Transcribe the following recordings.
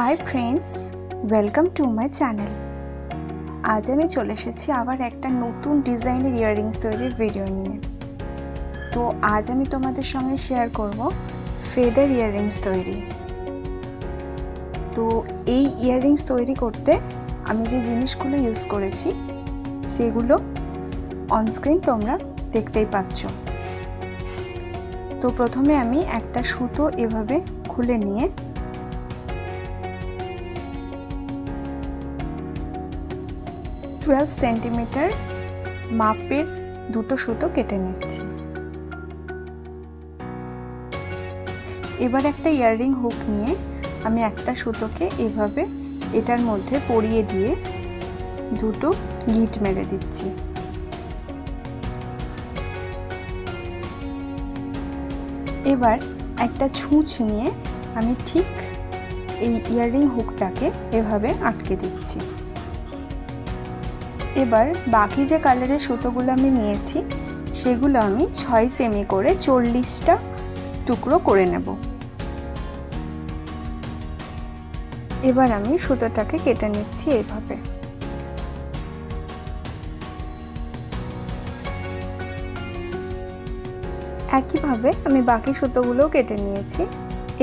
Hi friends, welcome to my channel. আজ আমি চলে এসেছি আবার একটা নতুন ডিজাইনের ইয়াররিংস তৈরির ভিডিও নিয়ে। তো আজ আমি তোমাদের সঙ্গে শেয়ার করব ফেদার ইয়াররিংস তৈরি। তো এই ইয়াররিংস তৈরি করতে আমি যে জিনিসগুলো ইউজ করেছি সেগুলো অনস্ক্রিন তোমরা দেখতেই পাচ্ছ। তো প্রথমে আমি একটা সুতো এভাবে খুলে নিয়ে টুয়েলভ সেন্টিমিটার মাপের দুটো সুতো কেটে নিচ্ছি। এবার একটা ইয়াররিং হুক নিয়ে আমি একটা সুতোকে এভাবে এটার মধ্যে পরিয়ে দিয়ে দুটো গিট মেরে দিচ্ছি। এবার একটা ছুঁচ নিয়ে আমি ঠিক এই ইয়াররিং হুকটাকে এভাবে আটকে দিচ্ছি। এবার বাকি যে কালারের সুতোগুলো আমি নিয়েছি সেগুলো আমি 6 সেমি করে 40টা টুকরো করে নেব। এবার আমি সুতোটাকে কেটে নিচ্ছি এইভাবে। একইভাবে আমি বাকি সুতোগুলোও কেটে নিয়েছি।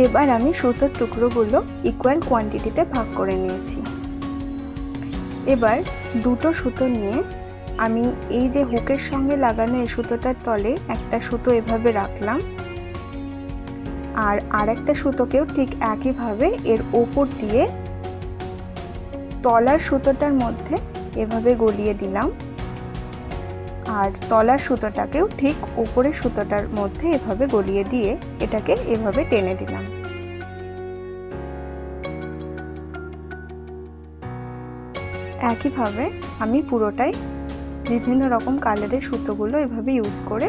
এবার আমি সুতোর টুকরোগুলো ইকুয়াল কোয়ান্টিটিতে ভাগ করে নিয়েছি। এবার দুটো সুতো নিয়ে আমি এই যে হুকের সঙ্গে লাগানো এই সুতোটার তলে একটা সুতো এভাবে রাখলাম, আর আরেকটা সুতোকেও ঠিক একইভাবে এর ওপর দিয়ে তলার সুতোটার মধ্যে এভাবে গলিয়ে দিলাম, আর তলার সুতোটাকেও ঠিক ওপরের সুতোটার মধ্যে এভাবে গলিয়ে দিয়ে এটাকে এভাবে টেনে দিলাম। একইভাবে আমি পুরোটাই বিভিন্ন রকম কালারের সুতোগুলো এভাবে ইউজ করে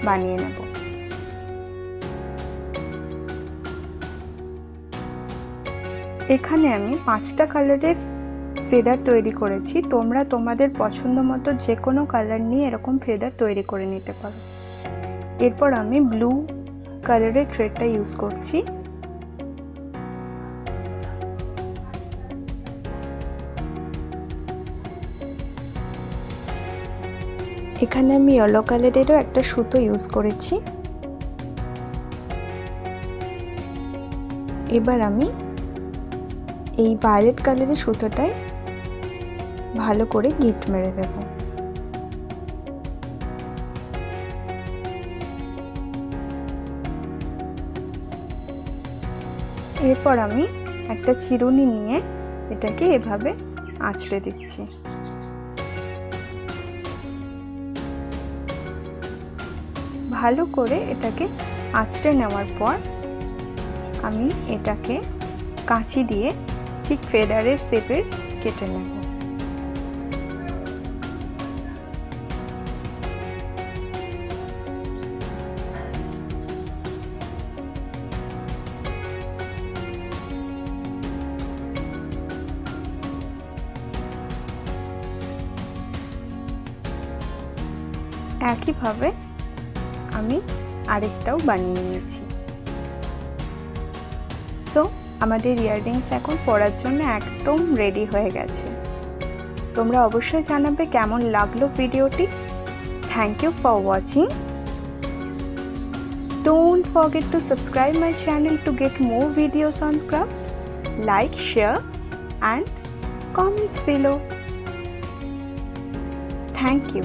বানিয়ে নেব। এখানে আমি 5টা কালারের ফেদার তৈরি করেছি। তোমরা তোমাদের পছন্দ মতো যে কোনো কালার নিয়ে এরকম ফেদার তৈরি করে নিতে পারো। এরপর আমি ব্লু কালারের থ্রেডটা ইউজ করছি। এখানে আমি ইয়েলো কালারেরও একটা সুতো ইউজ করেছি। এবার আমি এই ভায়োলেট কালারের সুতোটায় ভালো করে গিট মেরে দেব। এরপর আমি একটা চিরুনি নিয়ে এটাকে এভাবে আঁচড়ে দিচ্ছি। ভালো করে এটাকে আঁচড়ে নেওয়ার পর আমি এটাকে কাঁচি দিয়ে ঠিক ফেদারের শেপের কেটে নেব। একইভাবে আমি আরেকটাও বানিয়ে নিয়েছি। সো আমাদের ইয়াররিংস এখন পরার জন্য একদম রেডি হয়ে গেছে। তোমরা অবশ্যই জানাবে কেমন লাগলো ভিডিওটি। Thank you for watching. Don't forget to subscribe my channel to get more videos on craft. Like, share and comments below. Thank you.